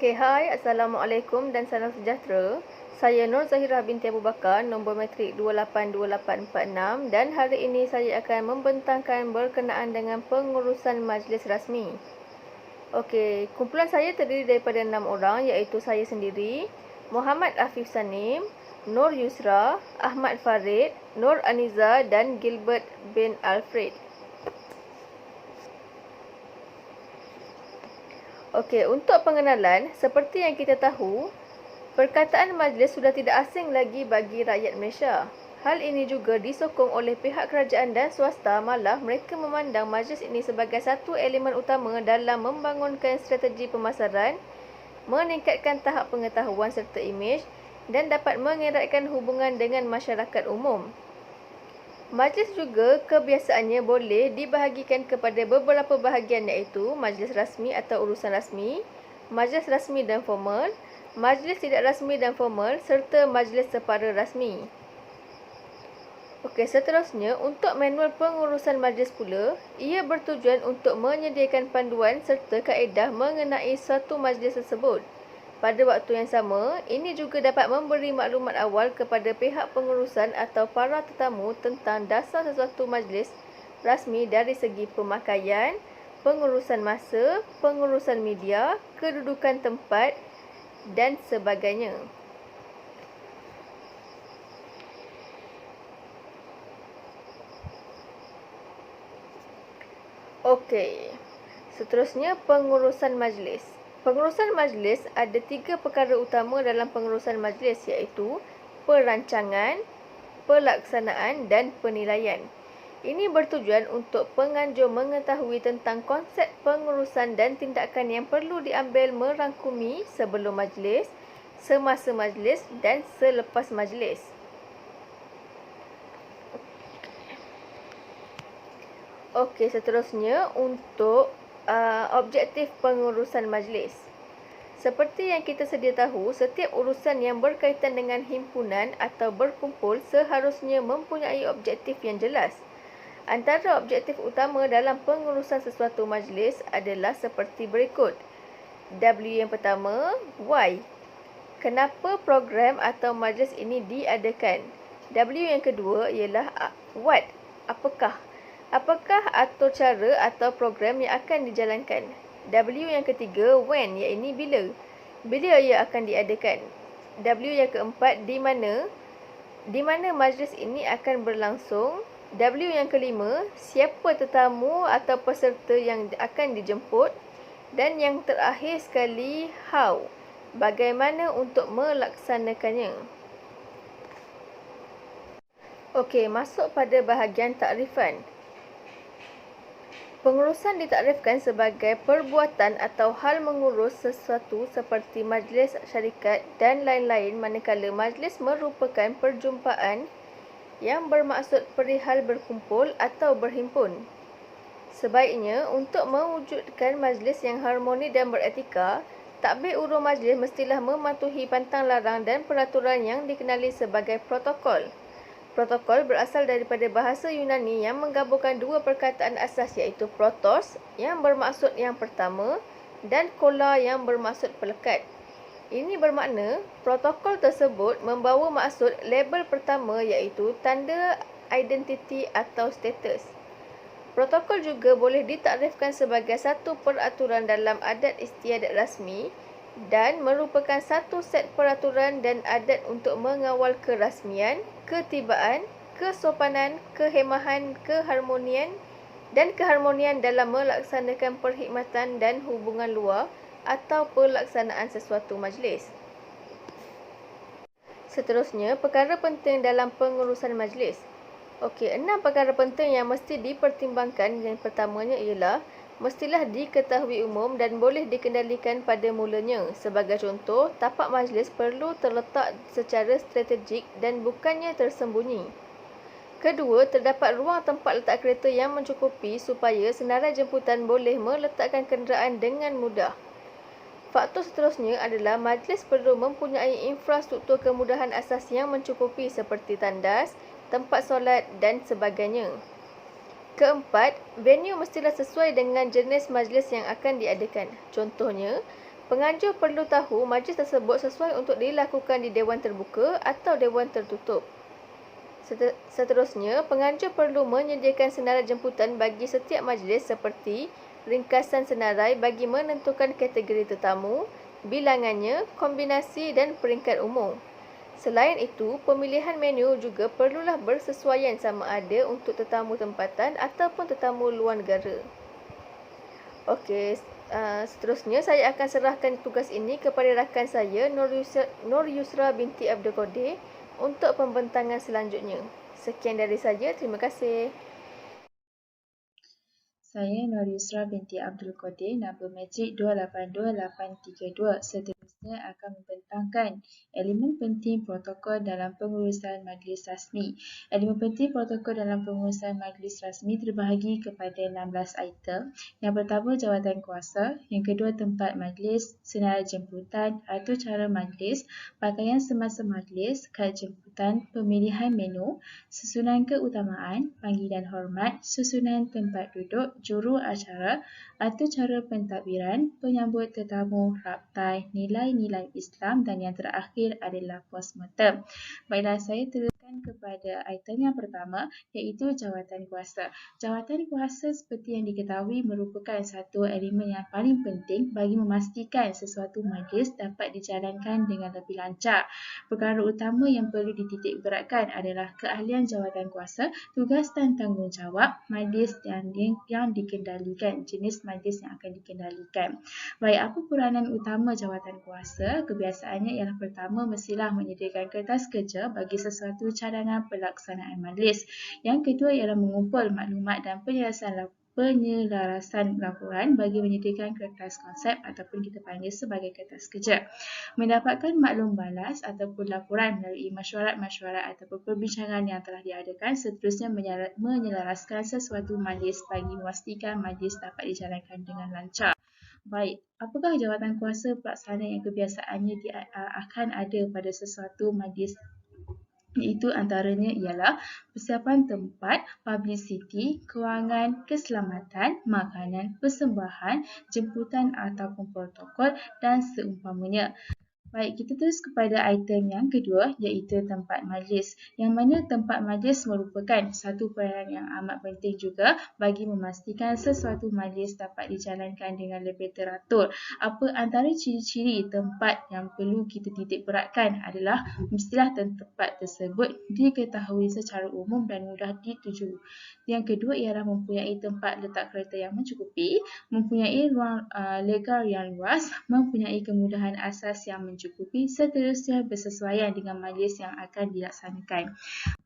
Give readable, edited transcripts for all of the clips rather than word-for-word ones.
Okey, hai, Assalamualaikum dan salam sejahtera. Saya Nur Zahirah binti Abu Bakar, nombor matrik 282846 dan hari ini saya akan membentangkan berkenaan dengan pengurusan majlis rasmi. Okey, kumpulan saya terdiri daripada 6 orang iaitu saya sendiri, Muhammad Afif Sanim, Nur Yusra, Ahmad Farid, Nur Aniza dan Gilbert bin Alfred. Okey, untuk pengenalan, seperti yang kita tahu, perkataan majlis sudah tidak asing lagi bagi rakyat Malaysia. Hal ini juga disokong oleh pihak kerajaan dan swasta, malah mereka memandang majlis ini sebagai satu elemen utama dalam membangunkan strategi pemasaran, meningkatkan tahap pengetahuan serta imej dan dapat mengeratkan hubungan dengan masyarakat umum. Majlis juga kebiasaannya boleh dibahagikan kepada beberapa bahagian iaitu majlis rasmi atau urusan rasmi, majlis rasmi dan formal, majlis tidak rasmi dan formal serta majlis separa rasmi. Okey, seterusnya untuk manual pengurusan majlis pula, ia bertujuan untuk menyediakan panduan serta kaedah mengenai suatu majlis tersebut. Pada waktu yang sama, ini juga dapat memberi maklumat awal kepada pihak pengurusan atau para tetamu tentang dasar sesuatu majlis rasmi dari segi pemakaian, pengurusan masa, pengurusan media, kedudukan tempat dan sebagainya. Okey, seterusnya pengurusan majlis. Pengurusan majlis ada 3 perkara utama dalam pengurusan majlis iaitu perancangan, pelaksanaan dan penilaian. Ini bertujuan untuk penganjur mengetahui tentang konsep pengurusan dan tindakan yang perlu diambil merangkumi sebelum majlis, semasa majlis dan selepas majlis. Okey, seterusnya untuk objektif pengurusan majlis. Seperti yang kita sedia tahu, setiap urusan yang berkaitan dengan himpunan atau berkumpul seharusnya mempunyai objektif yang jelas. Antara objektif utama dalam pengurusan sesuatu majlis adalah seperti berikut. W yang pertama, why? Kenapa program atau majlis ini diadakan? W yang kedua ialah what? Apakah? Apakah atau cara atau program yang akan dijalankan? W yang ketiga, when, iaitu bila. Bila ia akan diadakan? W yang keempat, di mana? Di mana majlis ini akan berlangsung? W yang kelima, siapa tetamu atau peserta yang akan dijemput? Dan yang terakhir sekali, how? Bagaimana untuk melaksanakannya? Okey, masuk pada bahagian takrifan. Pengurusan ditakrifkan sebagai perbuatan atau hal mengurus sesuatu seperti majlis syarikat dan lain-lain, manakala majlis merupakan perjumpaan yang bermaksud perihal berkumpul atau berhimpun. Sebaiknya, untuk mewujudkan majlis yang harmoni dan beretika, tadbir urus majlis mestilah mematuhi pantang larang dan peraturan yang dikenali sebagai protokol. Protokol berasal daripada bahasa Yunani yang menggabungkan 2 perkataan asas iaitu protos yang bermaksud yang pertama dan kola yang bermaksud pelekat. Ini bermakna protokol tersebut membawa maksud label pertama iaitu tanda identiti atau status. Protokol juga boleh ditakrifkan sebagai satu peraturan dalam adat istiadat rasmi dan merupakan satu set peraturan dan adat untuk mengawal kerasmian, ketibaan, kesopanan, kehemahan, keharmonian dan keharmonian dalam melaksanakan perkhidmatan dan hubungan luar atau pelaksanaan sesuatu majlis. Seterusnya, perkara penting dalam pengurusan majlis. Okey, 6 perkara penting yang mesti dipertimbangkan. Yang pertamanya ialah mestilah diketahui umum dan boleh dikendalikan pada mulanya. Sebagai contoh, tapak majlis perlu terletak secara strategik dan bukannya tersembunyi. Kedua, terdapat ruang tempat letak kereta yang mencukupi supaya senarai jemputan boleh meletakkan kenderaan dengan mudah. Faktor seterusnya adalah majlis perlu mempunyai infrastruktur kemudahan asas yang mencukupi seperti tandas, tempat solat dan sebagainya. Keempat, venue mestilah sesuai dengan jenis majlis yang akan diadakan. Contohnya, Penganjur perlu tahu majlis tersebut sesuai untuk dilakukan di dewan terbuka atau dewan tertutup. Seterusnya, penganjur perlu menyediakan senarai jemputan bagi setiap majlis seperti ringkasan senarai bagi menentukan kategori tetamu, bilangannya, kombinasi dan peringkat umum. Selain itu, pemilihan menu juga perlulah bersesuaian sama ada untuk tetamu tempatan ataupun tetamu luar negara. Okey, seterusnya saya akan serahkan tugas ini kepada rakan saya Nur Yusra binti Abdul Qadir untuk pembentangan selanjutnya. Sekian dari saya, terima kasih. Saya Nur Yusra binti Abdul Qadir, nombor matrik 282832. Seterusnya akan membentangkan elemen penting protokol dalam pengurusan majlis rasmi. Elemen penting protokol dalam pengurusan majlis rasmi terbahagi kepada 16 item. Yang pertama, jawatan kuasa. Yang kedua, tempat majlis, senarai jemputan, atur cara majlis, pakaian semasa majlis, kad jemputan, pemilihan menu, susunan keutamaan, panggilan hormat, susunan tempat duduk, juru acara, atur cara pentadbiran, penyambut tetamu, raptai, nilai-nilai Islam dan yang terakhir adalah postmortem. Baiklah, saya teruskan kepada item yang pertama iaitu jawatan kuasa. Jawatan kuasa seperti yang diketahui merupakan satu elemen yang paling penting bagi memastikan sesuatu majlis dapat dijalankan dengan lebih lancar. Perkara utama yang perlu dititik beratkan adalah keahlian jawatan kuasa, tugas dan tanggungjawab majlis yang dikendalikan, jenis majlis yang akan dikendalikan. Baik, apa peranan utama jawatan kuasa? Kebiasaannya ialah pertama, mestilah menyediakan kertas kerja bagi sesuatu cadangan pelaksanaan majlis. Yang kedua ialah mengumpul maklumat dan penyelarasan laporan bagi menyediakan kertas konsep ataupun kita panggil sebagai kertas kerja. Mendapatkan maklum balas ataupun laporan melalui mesyuarat-mesyuarat ataupun perbincangan yang telah diadakan, seterusnya menyelaraskan sesuatu majlis bagi memastikan majlis dapat dijalankan dengan lancar. Baik, apakah jawatan kuasa pelaksana yang kebiasaannya akan ada pada sesuatu majlis? Iaitu antaranya ialah persiapan tempat, publicity, kewangan, keselamatan, makanan, persembahan, jemputan ataupun protokol dan seumpamanya. Baik, kita terus kepada item yang kedua iaitu tempat majlis. Yang mana tempat majlis merupakan satu peranan yang amat penting juga bagi memastikan sesuatu majlis dapat dijalankan dengan lebih teratur. Apa antara ciri-ciri tempat yang perlu kita titik beratkan adalah mestilah tempat tersebut diketahui secara umum dan mudah dituju. Yang kedua ialah mempunyai tempat letak kereta yang mencukupi, mempunyai ruang legal yang luas, mempunyai kemudahan asas yang mencukupi, seterusnya bersesuaian dengan majlis yang akan dilaksanakan.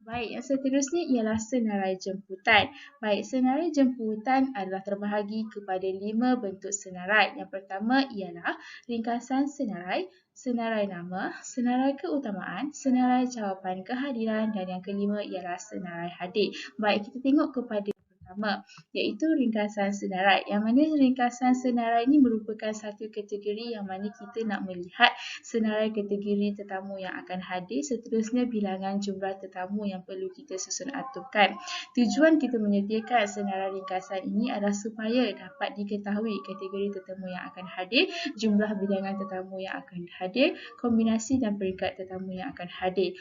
Baik, yang seterusnya ialah senarai jemputan. Baik, senarai jemputan adalah terbahagi kepada 5 bentuk senarai. Yang pertama ialah ringkasan senarai, senarai nama, senarai keutamaan, senarai jawapan kehadiran dan yang kelima ialah senarai hadir. Baik, kita tengok kepada pertama iaitu ringkasan senarai. Yang mana ringkasan senarai ini merupakan satu kategori yang mana kita nak melihat senarai kategori tetamu yang akan hadir, seterusnya bilangan jumlah tetamu yang perlu kita susun aturkan. Tujuan kita menyediakan senarai ringkasan ini adalah supaya dapat diketahui kategori tetamu yang akan hadir, jumlah bilangan tetamu yang akan hadir, kombinasi dan peringkat tetamu yang akan hadir.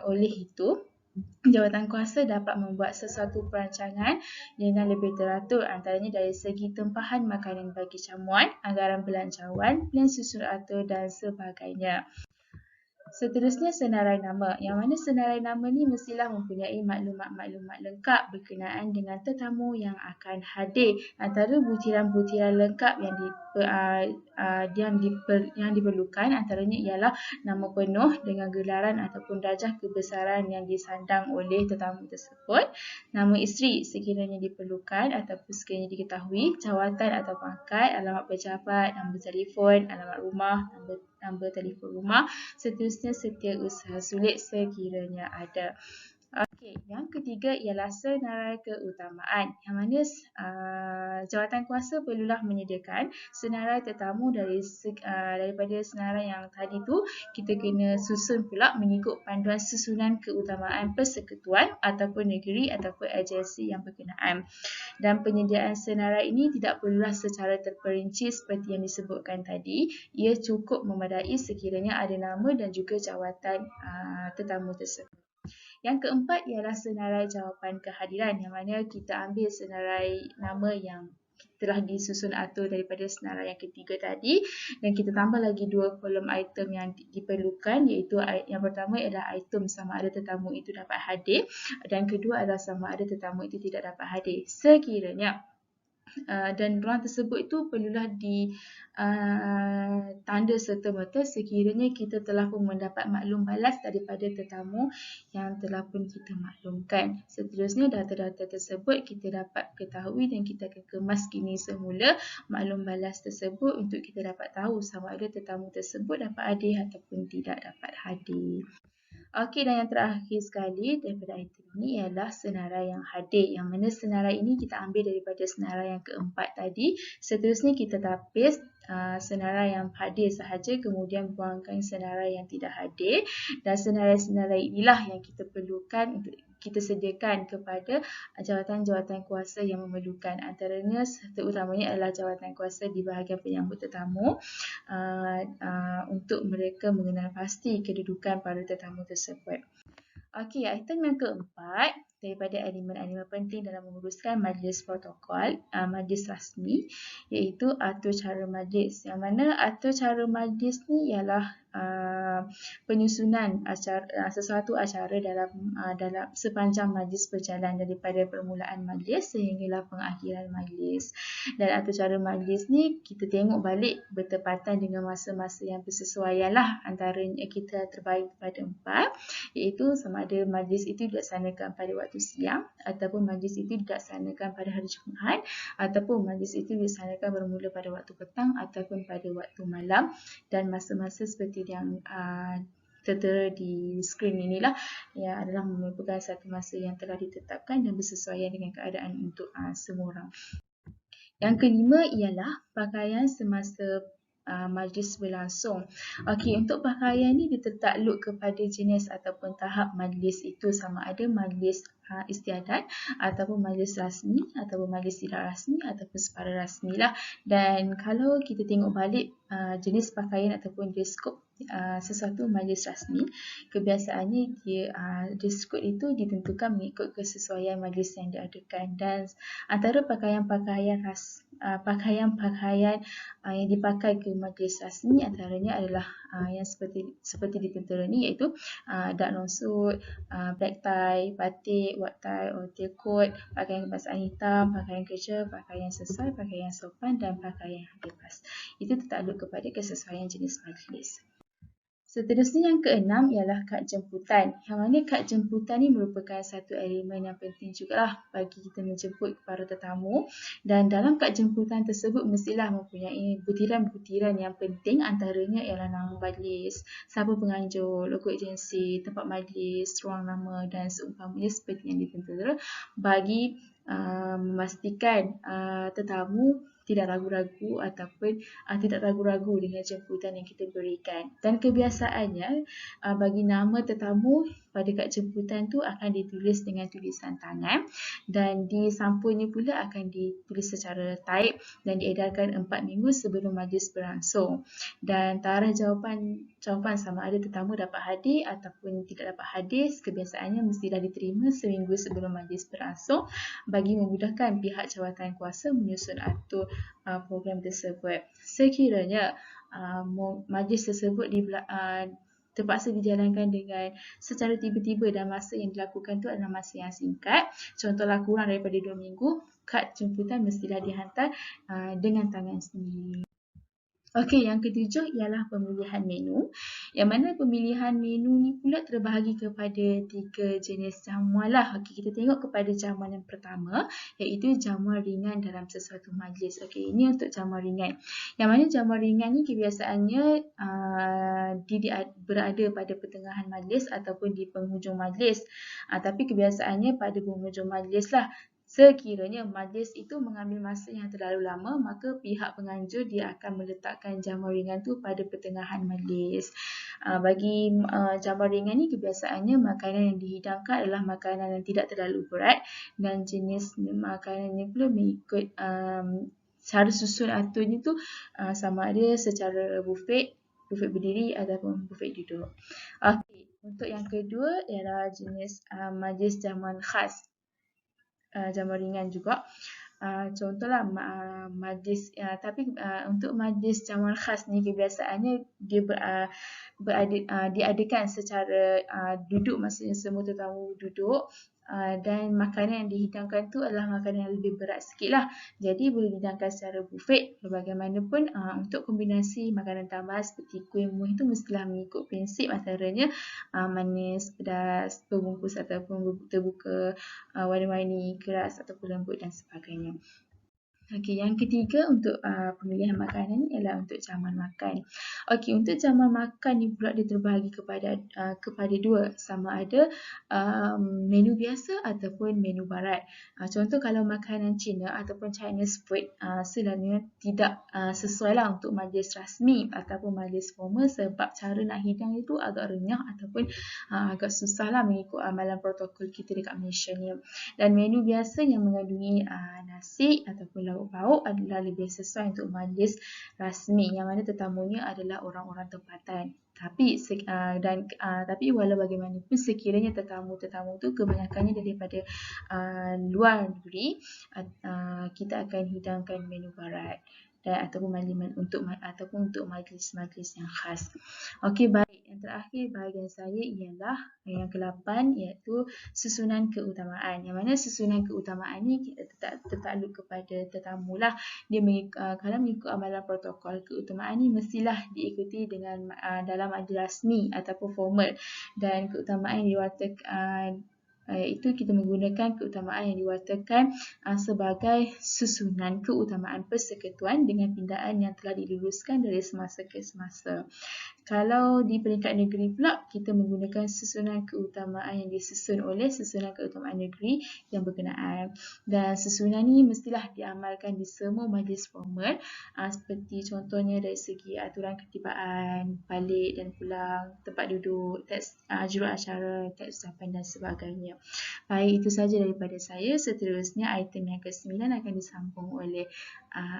Oleh itu, jawatan kuasa dapat membuat sesuatu perancangan dengan lebih teratur, antaranya dari segi tempahan makanan bagi jamuan, anggaran belanjawan, plan susun atur dan sebagainya. Seterusnya senarai nama, yang mana senarai nama ni mestilah mempunyai maklumat-maklumat lengkap berkenaan dengan tetamu yang akan hadir. Antara butiran-butiran lengkap yang diperlukan antaranya ialah nama penuh dengan gelaran ataupun darjah kebesaran yang disandang oleh tetamu tersebut, nama isteri sekiranya diperlukan ataupun sekiranya diketahui, jawatan atau pangkat, alamat pejabat, nombor telefon, alamat rumah, nombor telefon rumah, seterusnya setiausaha sulit sekiranya ada. Okey, yang ketiga ialah senarai keutamaan. Yang mana jawatan kuasa perlulah menyediakan senarai tetamu daripada senarai yang tadi tu kita kena susun pula mengikut panduan susunan keutamaan persekutuan ataupun negeri ataupun agensi yang berkenaan. Dan penyediaan senarai ini tidak perlulah secara terperinci seperti yang disebutkan tadi. Ia cukup memadai sekiranya ada nama dan juga jawatan tetamu tersebut. Yang keempat ialah senarai jawapan kehadiran, yang mana kita ambil senarai nama yang telah disusun atur daripada senarai yang ketiga tadi dan kita tambah lagi 2 kolom item yang diperlukan, iaitu yang pertama ialah item sama ada tetamu itu dapat hadir dan kedua adalah sama ada tetamu itu tidak dapat hadir. Sekiranya dan ruang tersebut itu perlulah tanda serta-merta sekiranya kita telah pun mendapat maklum balas daripada tetamu yang telah pun kita maklumkan. Seterusnya data-data tersebut kita dapat ketahui dan kita akan kemas kini semula maklum balas tersebut untuk kita dapat tahu sama ada tetamu tersebut dapat hadir ataupun tidak dapat hadir. Okey, dan yang terakhir sekali daripada item ini ialah senarai yang hadir. Yang mana senarai ini kita ambil daripada senarai yang keempat tadi. Seterusnya kita tapis senarai yang hadir sahaja, kemudian buangkan senarai yang tidak hadir. Dan senarai-senarai inilah yang kita perlukan untuk kita sediakan kepada jawatan-jawatan kuasa yang memerlukan. Antaranya terutamanya adalah jawatan kuasa di bahagian penyambut tetamu untuk mereka mengenal pasti kedudukan para tetamu tersebut. Okey, item yang keempat daripada elemen-elemen penting dalam menguruskan majlis protokol, majlis rasmi, iaitu atur cara majlis. Yang mana atur cara majlis ni ialah penyusunan sesuatu acara dalam sepanjang majlis berjalan daripada permulaan majlis sehinggalah pengakhiran majlis. Dan atur cara majlis ni kita tengok balik bertepatan dengan masa-masa yang bersesuaian lah, antaranya kita terbagi kepada 4, iaitu sama ada majlis itu dilaksanakan pada waktu siang ataupun majlis itu dilaksanakan pada hari Jumaat ataupun majlis itu dilaksanakan bermula pada waktu petang ataupun pada waktu malam, dan masa-masa seperti yang tertera di skrin inilah yang adalah merupakan satu masa yang telah ditetapkan dan bersesuaian dengan keadaan untuk semua orang. Yang kelima ialah pakaian semasa majlis berlangsung. Okey, untuk pakaian ni ditakluk kepada jenis ataupun tahap majlis itu, sama ada majlis istiadat ataupun majlis rasmi ataupun majlis tidak rasmi ataupun separa rasmi lah. Dan kalau kita tengok balik jenis pakaian ataupun dress code sesuatu majlis rasmi, kebiasaannya dress code itu ditentukan mengikut kesesuaian majlis yang diadakan. Dan antara pakaian-pakaian yang dipakai ke majlis rasmi antaranya adalah yang seperti di tentera ni, iaitu dark long suit, black tie, batik, white tie or tailcoat, pakaian kebangsaan hitam, pakaian kerja, pakaian sesuai, pakaian sopan dan pakaian bebas. Itu tertakluk kepada kesesuaian jenis majlis. Seterusnya yang keenam ialah kad jemputan. Yang mana kad jemputan ni merupakan satu elemen yang penting jugalah bagi kita menjemput para tetamu. Dan dalam kad jemputan tersebut mestilah mempunyai butiran-butiran yang penting, antaranya ialah nama majlis, siapa penganjur, logo agensi, tempat majlis, ruang nama dan seumpamanya seperti yang ditentera, bagi memastikan tetamu tidak ragu-ragu ataupun tidak ragu-ragu dengan jemputan yang kita berikan. Dan kebiasaannya bagi nama tetamu pada kad jemputan tu akan ditulis dengan tulisan tangan dan di sampulnya pula akan ditulis secara type dan diedarkan 4 minggu sebelum majlis berlangsung. Dan tarikh jawapan sama ada tetamu dapat hadir ataupun tidak dapat hadir kebiasaannya mestilah diterima seminggu sebelum majlis berlangsung bagi memudahkan pihak jawatan kuasa menyusun atur program tersebut. Sekiranya majlis tersebut terpaksa dijalankan dengan secara tiba-tiba dan masa yang dilakukan itu adalah masa yang singkat, contohlah kurang daripada 2 minggu, kad jemputan mestilah dihantar dengan tangan sendiri. Okey, yang ketujuh ialah pemilihan menu. Yang mana pemilihan menu ni pula terbahagi kepada 3 jenis jamuan lah. Okey, kita tengok kepada jamuan yang pertama, iaitu jamuan ringan dalam sesuatu majlis. Okey, ini untuk jamuan ringan. Yang mana jamuan ringan ni kebiasaannya dia berada pada pertengahan majlis ataupun di penghujung majlis. Tapi kebiasaannya pada penghujung majlis lah. Sekiranya majlis itu mengambil masa yang terlalu lama, maka pihak penganjur dia akan meletakkan jamuan ringan tu pada pertengahan majlis. Bagi jamuan ringan ni kebiasaannya makanan yang dihidangkan adalah makanan yang tidak terlalu berat dan jenis makanan ni pula mengikut cara susun aturnya tu sama ada secara buffet berdiri ataupun buffet duduk. Okey, untuk yang kedua ialah jenis majlis jamuan khas. Jamuan ringan juga. Contohlah majlis, tapi untuk majlis jamuan khas ni kebiasaannya dia diadakan secara duduk, maksudnya semua tetamu duduk, dan makanan yang dihidangkan tu adalah makanan yang lebih berat sikit lah. Jadi boleh dihidangkan secara buffet. Bagaimanapun untuk kombinasi makanan tambahan seperti kuih muih itu mestilah mengikut prinsip antaranya manis, pedas, berbungkus ataupun terbuka, warna-warni, keras ataupun lembut dan sebagainya. Okey, yang ketiga untuk pemilihan makanan ialah untuk jamuan makan. Okey, untuk jamuan makan ni pula dia terbahagi kepada dua, sama ada menu biasa ataupun menu barat. Contoh kalau makanan Cina ataupun Chinese food sebenarnya tidak sesuai lah untuk majlis rasmi ataupun majlis formal sebab cara nak hidang itu agak renyah ataupun agak susah lah mengikut amalan protokol kita dekat Malaysia ni. Dan menu biasa yang mengandungi nasi ataupun lauk pauk adalah lebih sesuai untuk majlis rasmi yang mana tetamunya adalah orang-orang tempatan. Tapi walau bagaimanapun sekiranya tetamu-tetamu tu kebanyakannya daripada luar negeri, kita akan hidangkan menu barat ataupun untuk majlis-majlis yang khas. Okey, baik. Yang terakhir bahagian saya ialah yang ke-8, iaitu susunan keutamaan. Yang mana susunan keutamaan ni tertakluk kepada tetamu lah. Kalau mengikut amalan protokol, keutamaan ni mestilah diikuti dengan dalam majlis rasmi ataupun formal. Dan keutamaan yang diwatakan itu kita menggunakan keutamaan yang diwatakan sebagai susunan keutamaan persekutuan dengan pindaan yang telah diluluskan dari semasa ke semasa. Kalau di peringkat negeri pula, kita menggunakan susunan keutamaan yang disusun oleh susunan keutamaan negeri yang berkenaan. Dan susunan ni mestilah diamalkan di semua majlis formal, seperti contohnya dari segi aturan ketibaan, balik dan pulang, tempat duduk, teks juruacara, teks ucapan dan sebagainya. Baik, itu saja daripada saya. Seterusnya item yang ke-9 akan disambung oleh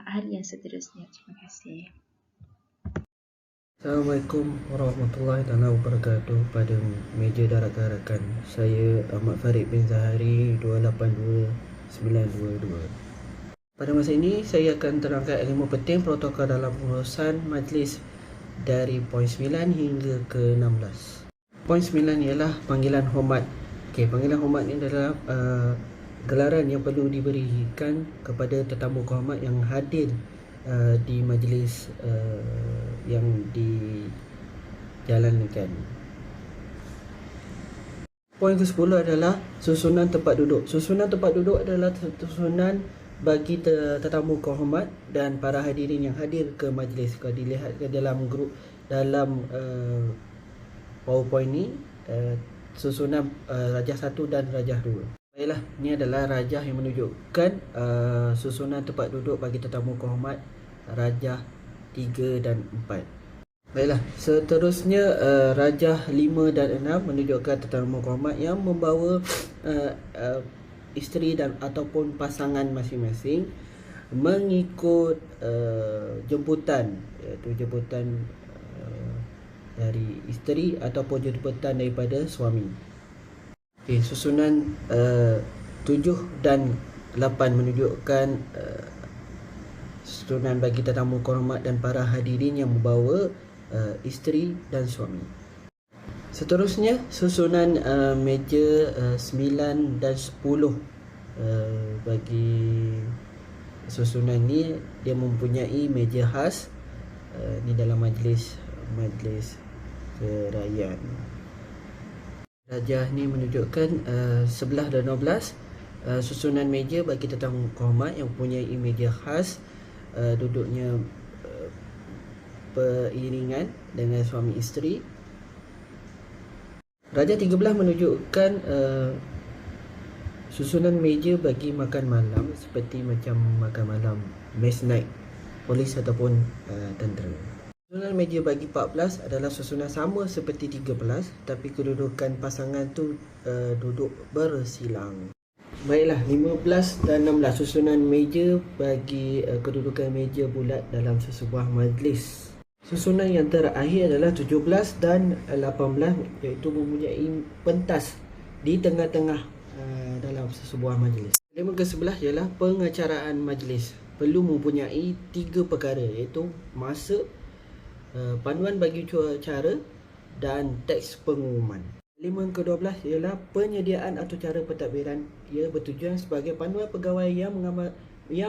ahli yang seterusnya. Terima kasih. Assalamualaikum warahmatullahi wabarakatuh. Pada meja daratan rakan, saya Ahmad Farid bin Zahari 282922. Pada masa ini saya akan terangkan ilmu penting protokol dalam pengurusan majlis dari poin 9 hingga ke 16. Poin 9 ialah panggilan hormat. Okey, panggilan hormat ini adalah gelaran yang perlu diberikan kepada tetamu kehormat yang hadir di majlis yang dijalankan. Poin ke-10 adalah susunan tempat duduk. Susunan tempat duduk adalah susunan bagi tetamu kehormat dan para hadirin yang hadir ke majlis. Kalau dilihat ke dalam grup dalam PowerPoint ni, susunan rajah 1 dan rajah 2. Baiklah, ini adalah rajah yang menunjukkan susunan tempat duduk bagi tetamu kehormat rajah 3 dan 4. Baiklah, seterusnya rajah 5 dan 6 menunjukkan tetamu kehormat yang membawa isteri dan ataupun pasangan masing-masing mengikut jemputan, iaitu jemputan dari isteri ataupun jemputan daripada suami. Okay, susunan 7 dan 8 menunjukkan susunan bagi tetamu kehormat dan para hadirin yang membawa isteri dan suami. Seterusnya susunan meja 9 dan 10. Bagi susunan ni dia mempunyai meja khas Ni dalam majlis kerajaan. Rajah ni menunjukkan sebelah dan 12 susunan meja bagi tetamu kehormat yang mempunyai meja khas, duduknya beriringan dengan suami isteri. Rajah 13 menunjukkan susunan meja bagi makan malam seperti macam makan malam mess night polis ataupun tentera. Susunan meja bagi 14 adalah susunan sama seperti 13, tapi kedudukan pasangan tu duduk bersilang. Baiklah, 15 dan 16 susunan meja bagi kedudukan meja bulat dalam sesebuah majlis. Susunan yang terakhir adalah 17 dan 18, iaitu mempunyai pentas di tengah-tengah dalam sesebuah majlis. Elemen ke-11 ialah pengacaraan majlis. Perlu mempunyai 3 perkara, iaitu masa, panduan bagi cara dan teks pengumuman. Elemen ke-12 ialah penyediaan atau cara pentadbiran. Ia bertujuan sebagai panduan pegawai yang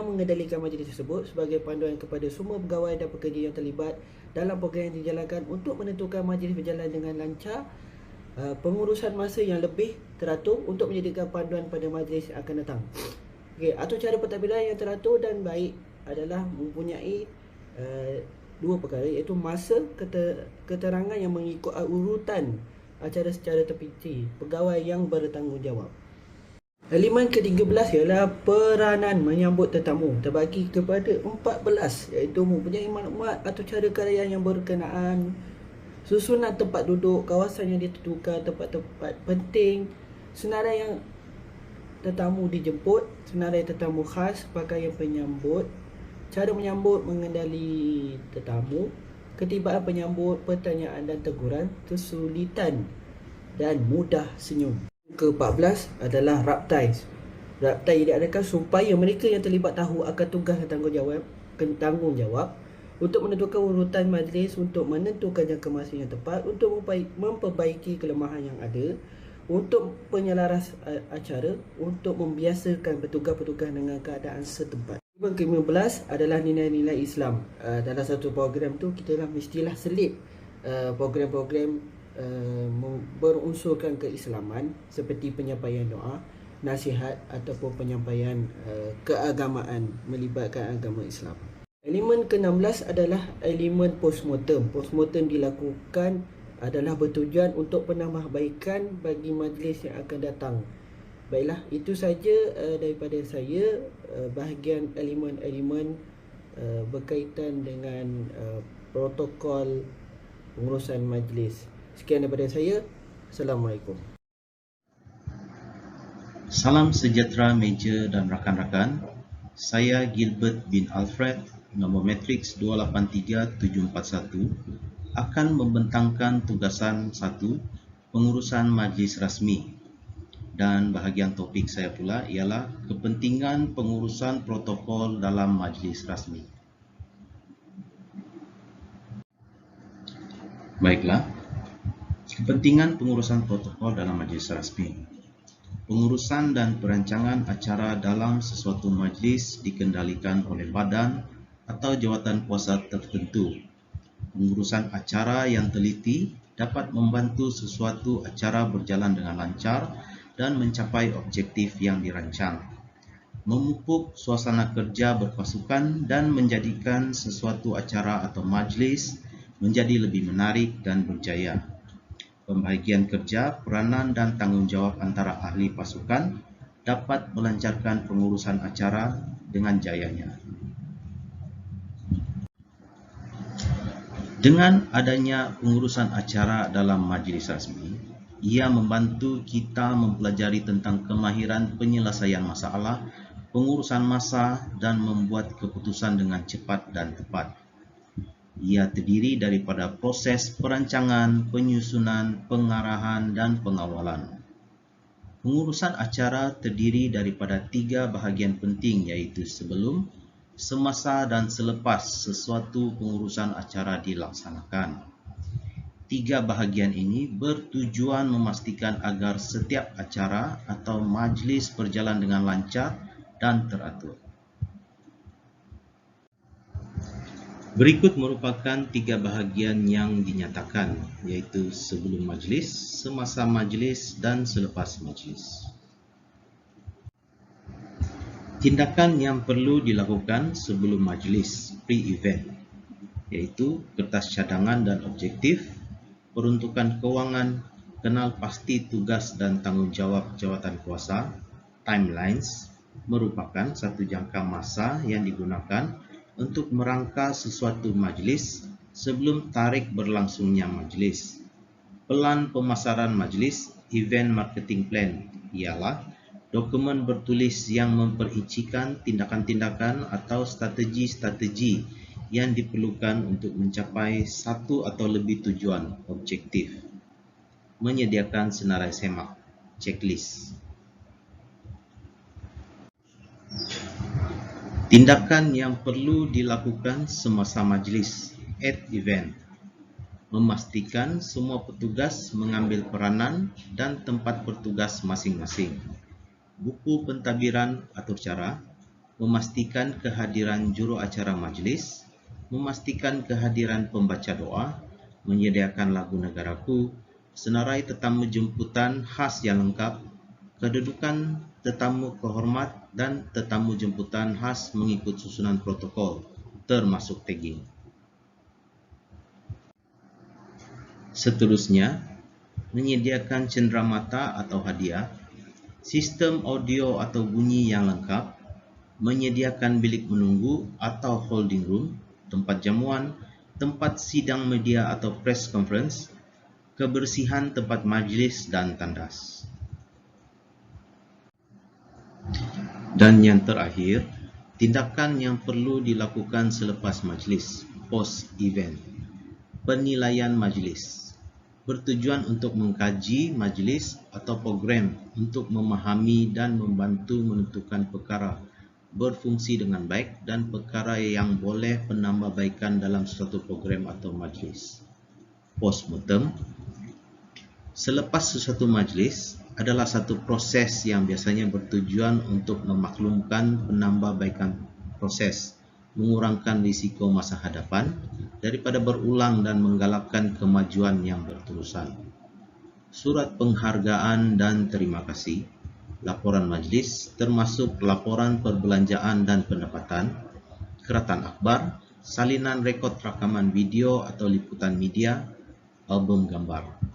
mengendalikan majlis tersebut, sebagai panduan kepada semua pegawai dan pekerja yang terlibat dalam program yang dijalankan untuk menentukan majlis berjalan dengan lancar. Pengurusan masa yang lebih teratur untuk menyediakan panduan pada majlis yang akan datang. Okey, atur cara pentadbiran yang teratur dan baik adalah mempunyai 2 perkara, iaitu masa, keterangan yang mengikut urutan acara secara terperinci, pegawai yang bertanggungjawab. Elemen ke-13 ialah peranan menyambut tetamu, terbagi kepada 14, iaitu mempunyai maklumat atau cara kerajaan yang berkenaan, susunan tempat duduk, kawasan yang ditentukan, tempat-tempat penting, senarai yang tetamu dijemput, senarai tetamu khas, pakaian penyambut, cara menyambut, mengendali tetamu, ketibaan penyambut, pertanyaan dan teguran, kesulitan dan mudah senyum. Ke-14 adalah raptai. Raptai diadakan supaya mereka yang terlibat tahu akan tugas dan tanggungjawab untuk menentukan urutan majlis, untuk menentukan jangka masa yang tepat, untuk memperbaiki kelemahan yang ada, untuk penyelaras acara, untuk membiasakan petugas-petugas dengan keadaan setempat. Elemen ke-15 adalah nilai-nilai Islam. Dalam satu program tu kita mestilah selit program-program berunsurkan keislaman seperti penyampaian doa, nasihat ataupun penyampaian keagamaan melibatkan agama Islam. Elemen ke-16 adalah elemen postmortem. Postmortem dilakukan adalah bertujuan untuk penambahbaikan bagi majlis yang akan datang. Baiklah, itu saja daripada saya, bahagian elemen-elemen berkaitan dengan protokol pengurusan majlis. Sekian daripada saya. Assalamualaikum. Salam sejahtera meja dan rakan-rakan. Saya Gilbert bin Alfred, nombor matriks 283741, akan membentangkan tugasan 1, pengurusan majlis rasmi. Dan bahagian topik saya pula ialah kepentingan pengurusan protokol dalam majlis rasmi. Baiklah, kepentingan pengurusan protokol dalam majlis rasmi. Pengurusan dan perancangan acara dalam sesuatu majlis dikendalikan oleh badan atau jawatan kuasa tertentu. Pengurusan acara yang teliti dapat membantu sesuatu acara berjalan dengan lancar dan mencapai objektif yang dirancang, memupuk suasana kerja berpasukan dan menjadikan sesuatu acara atau majlis menjadi lebih menarik dan berjaya. Pembahagian kerja, peranan dan tanggungjawab antara ahli pasukan dapat melancarkan pengurusan acara dengan jayanya. Dengan adanya pengurusan acara dalam majlis rasmi, ia membantu kita mempelajari tentang kemahiran penyelesaian masalah, pengurusan masa dan membuat keputusan dengan cepat dan tepat. Ia terdiri daripada proses perancangan, penyusunan, pengarahan dan pengawalan. Pengurusan acara terdiri daripada 3 bahagian penting, iaitu sebelum, semasa dan selepas sesuatu pengurusan acara dilaksanakan. 3 bahagian ini bertujuan memastikan agar setiap acara atau majlis berjalan dengan lancar dan teratur. Berikut merupakan 3 bahagian yang dinyatakan, iaitu sebelum majlis, semasa majlis dan selepas majlis. Tindakan yang perlu dilakukan sebelum majlis, pre-event, iaitu kertas cadangan dan objektif, peruntukan kewangan, kenal pasti tugas dan tanggungjawab jawatan kuasa, timelines, merupakan satu jangka masa yang digunakan untuk merangka sesuatu majlis sebelum tarikh berlangsungnya majlis. Pelan pemasaran majlis, event marketing plan, ialah dokumen bertulis yang memperincikan tindakan-tindakan atau strategi-strategi yang diperlukan untuk mencapai satu atau lebih tujuan objektif. Menyediakan senarai semak, checklist. Tindakan yang perlu dilakukan semasa majlis, at event. Memastikan semua petugas mengambil peranan dan tempat bertugas masing-masing. Buku pentadbiran atur cara, memastikan kehadiran juru acara majlis, memastikan kehadiran pembaca doa, menyediakan lagu negaraku, senarai tetamu jemputan khas yang lengkap, kedudukan tetamu kehormat dan tetamu jemputan khas mengikut susunan protokol, termasuk tagging. Seterusnya, menyediakan cenderamata atau hadiah, sistem audio atau bunyi yang lengkap, menyediakan bilik menunggu atau holding room, tempat jamuan, tempat sidang media atau press conference, kebersihan tempat majlis dan tandas. Dan yang terakhir, tindakan yang perlu dilakukan selepas majlis, post-event. Penilaian majlis bertujuan untuk mengkaji majlis atau program untuk memahami dan membantu menentukan perkara berfungsi dengan baik dan perkara yang boleh penambahbaikan dalam suatu program atau majlis. Postmortem. Selepas sesuatu majlis adalah satu proses yang biasanya bertujuan untuk memaklumkan penambahbaikan proses, mengurangkan risiko masa hadapan daripada berulang dan menggalakkan kemajuan yang berterusan. Surat penghargaan dan terima kasih, laporan majlis termasuk laporan perbelanjaan dan pendapatan, keratan akhbar, salinan rekod rakaman video atau liputan media, album gambar.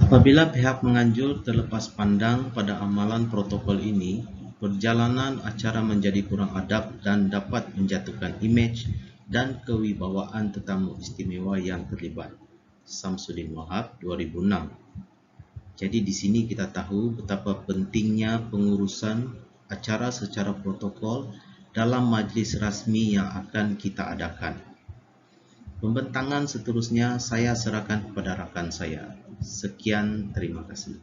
Apabila pihak menganjur terlepas pandang pada amalan protokol ini, perjalanan acara menjadi kurang adab dan dapat menjatuhkan imej dan kewibawaan tetamu istimewa yang terlibat. Samsudin Wahab, 2006. Jadi di sini kita tahu betapa pentingnya pengurusan acara secara protokol dalam majlis rasmi yang akan kita adakan. Pembentangan seterusnya saya serahkan kepada rakan saya. Sekian, terima kasih.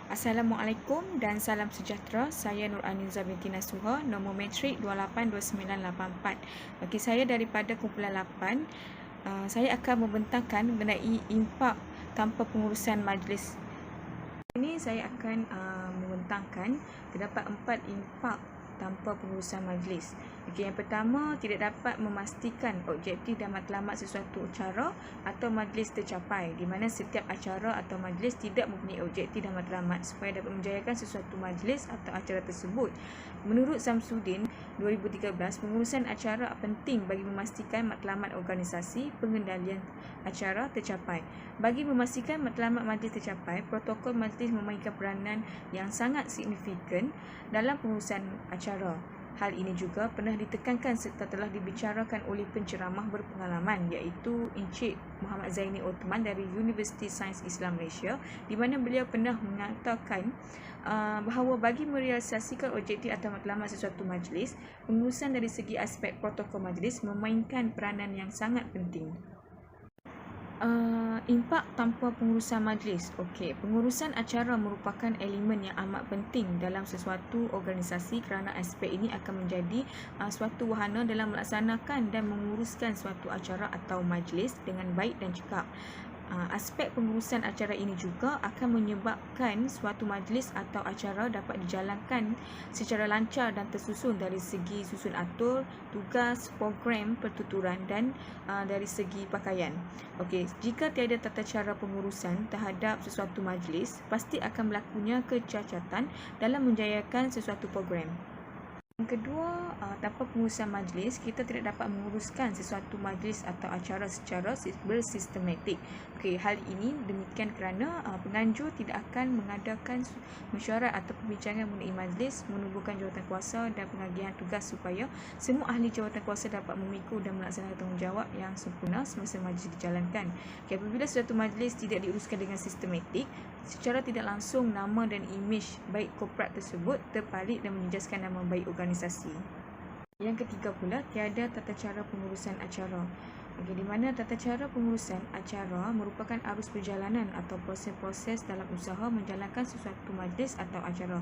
Assalamualaikum dan salam sejahtera. Saya Nur Aniza binti Nasuha, nombor matrik 282984. Bagi saya daripada kumpulan 8, saya akan membentangkan mengenai impak tanpa pengurusan majlis. Ini saya akan membentangkan terdapat 4 impak tanpa pengurusan majlis. Okey, yang pertama, tidak dapat memastikan objektif dan matlamat sesuatu acara atau majlis tercapai, di mana setiap acara atau majlis tidak mempunyai objektif dan matlamat supaya dapat menjayakan sesuatu majlis atau acara tersebut. Menurut Samsudin 2013, pengurusan acara penting bagi memastikan matlamat organisasi pengendalian acara tercapai. Bagi memastikan matlamat majlis tercapai, protokol majlis memainkan peranan yang sangat signifikan dalam pengurusan acara. Hal ini juga pernah ditekankan serta telah dibicarakan oleh penceramah berpengalaman iaitu Encik Muhammad Zaini Othman dari Universiti Sains Islam Malaysia, di mana beliau pernah mengatakan bahawa bagi merealisasikan objektif atau matlamat sesuatu majlis, pengurusan dari segi aspek protokol majlis memainkan peranan yang sangat penting. Impak tanpa pengurusan majlis. Okey, pengurusan acara merupakan elemen yang amat penting dalam sesuatu organisasi kerana aspek ini akan menjadi suatu wahana dalam melaksanakan dan menguruskan suatu acara atau majlis dengan baik dan cekap. Aspek pengurusan acara ini juga akan menyebabkan suatu majlis atau acara dapat dijalankan secara lancar dan tersusun dari segi susun atur, tugas, program, pertuturan dan dari segi pakaian. Okey, jika tiada tata cara pengurusan terhadap sesuatu majlis, pasti akan berlakunya kecacatan dalam menjayakan sesuatu program. Yang kedua, tanpa pengurusan majlis, kita tidak dapat menguruskan sesuatu majlis atau acara secara bersistematik. Okey, hal ini demikian kerana penganjur tidak akan mengadakan mesyuarat atau perbincangan mengenai majlis, menubuhkan jawatankuasa dan pengagihan tugas supaya semua ahli jawatankuasa dapat memikul dan melaksanakan tanggungjawab yang sempurna semasa majlis dijalankan. Okey, apabila suatu majlis tidak diuruskan dengan sistematik, secara tidak langsung nama dan imej baik korporat tersebut terpalit dan menjejaskan nama baik organisasi. Yang ketiga pula, tiada tata cara pengurusan acara. Okey, di mana tata cara pengurusan acara merupakan arus perjalanan atau proses-proses dalam usaha menjalankan sesuatu majlis atau acara.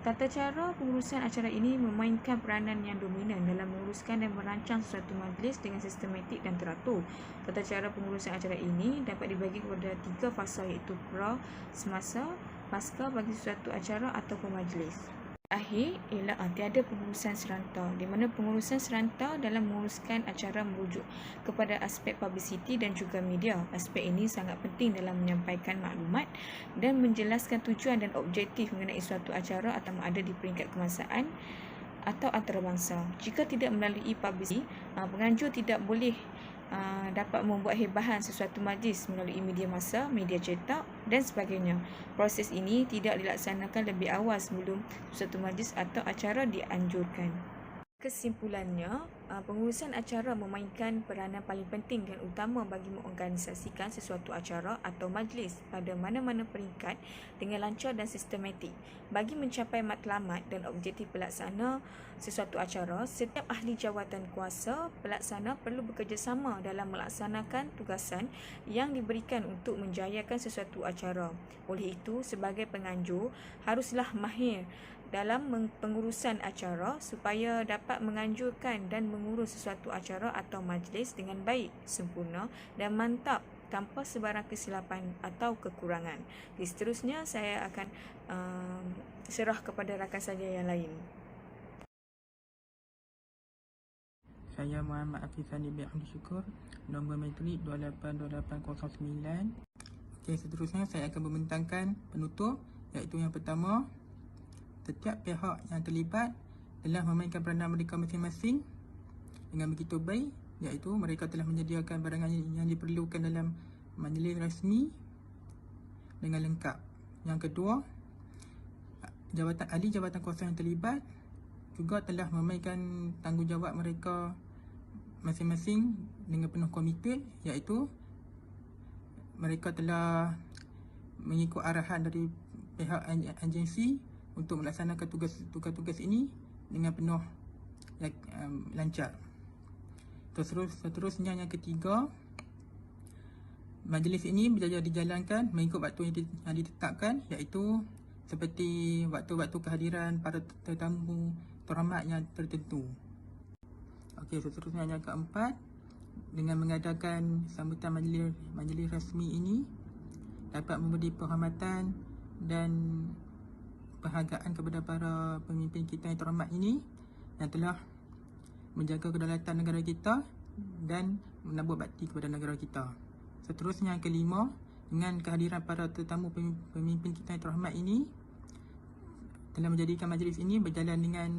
Tata cara pengurusan acara ini memainkan peranan yang dominan dalam menguruskan dan merancang sesuatu majlis dengan sistematik dan teratur. Tata cara pengurusan acara ini dapat dibagi kepada 3 fasa, iaitu pra, semasa, pasca bagi sesuatu acara atau majlis. Akhir ialah tiada pengurusan serantau, di mana pengurusan serantau dalam menguruskan acara merujuk kepada aspek publicity dan juga media. Aspek ini sangat penting dalam menyampaikan maklumat dan menjelaskan tujuan dan objektif mengenai suatu acara atau ada di peringkat kebangsaan atau antarabangsa. Jika tidak melalui publicity, penganjur tidak boleh dapat membuat hebahan sesuatu majlis melalui media massa, media cetak dan sebagainya. Proses ini tidak dilaksanakan lebih awal sebelum suatu majlis atau acara dianjurkan. Kesimpulannya, pengurusan acara memainkan peranan paling penting dan utama bagi mengorganisasikan sesuatu acara atau majlis pada mana-mana peringkat dengan lancar dan sistematik. Bagi mencapai matlamat dan objektif pelaksana sesuatu acara, setiap ahli jawatan kuasa pelaksana perlu bekerjasama dalam melaksanakan tugasan yang diberikan untuk menjayakan sesuatu acara. Oleh itu, sebagai penganjur, haruslah mahir dalam pengurusan acara supaya dapat menganjurkan dan mengurus sesuatu acara atau majlis dengan baik, sempurna dan mantap tanpa sebarang kesilapan atau kekurangan. Seterusnya saya akan serah kepada rakan saya yang lain. Saya Muhammad Afifani bin Abdul Syukur, nombor matrik 282809. Okey, seterusnya saya akan membentangkan penutup, iaitu yang pertama, setiap pihak yang terlibat telah memainkan peranan mereka masing-masing dengan begitu baik, iaitu mereka telah menyediakan barangan yang diperlukan dalam majlis rasmi dengan lengkap. Yang kedua, ahli jawatan kuasa yang terlibat juga telah memainkan tanggungjawab mereka masing-masing dengan penuh komited, iaitu mereka telah mengikut arahan dari pihak agensi untuk melaksanakan tugas-tugas ini dengan penuh lancar. Seterusnya yang ketiga, majlis ini berjaya dijalankan mengikut waktu yang ditetapkan, iaitu seperti waktu-waktu kehadiran para tetamu terhormat yang tertentu. Okey, seterusnya yang keempat, dengan mengadakan sambutan majlis rasmi ini dapat memberi penghormatan dan penghargaan kepada para pemimpin kita yang terhormat ini yang telah menjaga kedaulatan negara kita dan menambah bakti kepada negara kita. Seterusnya yang kelima, dengan kehadiran para tetamu pemimpin kita yang terhormat ini telah menjadikan majlis ini berjalan dengan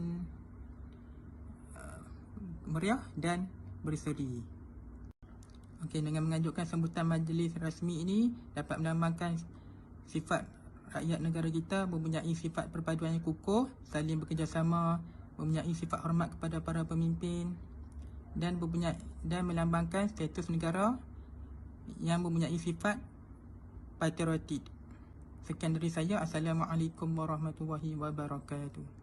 meriah dan berseri. Okey, dengan menganjurkan sambutan majlis rasmi ini dapat melambangkan sifat rakyat negara kita mempunyai sifat perpaduan yang kukuh, saling bekerjasama, mempunyai sifat hormat kepada para pemimpin dan melambangkan status negara yang mempunyai sifat patriotik. Sekian dari saya. Assalamualaikum warahmatullahi wabarakatuh.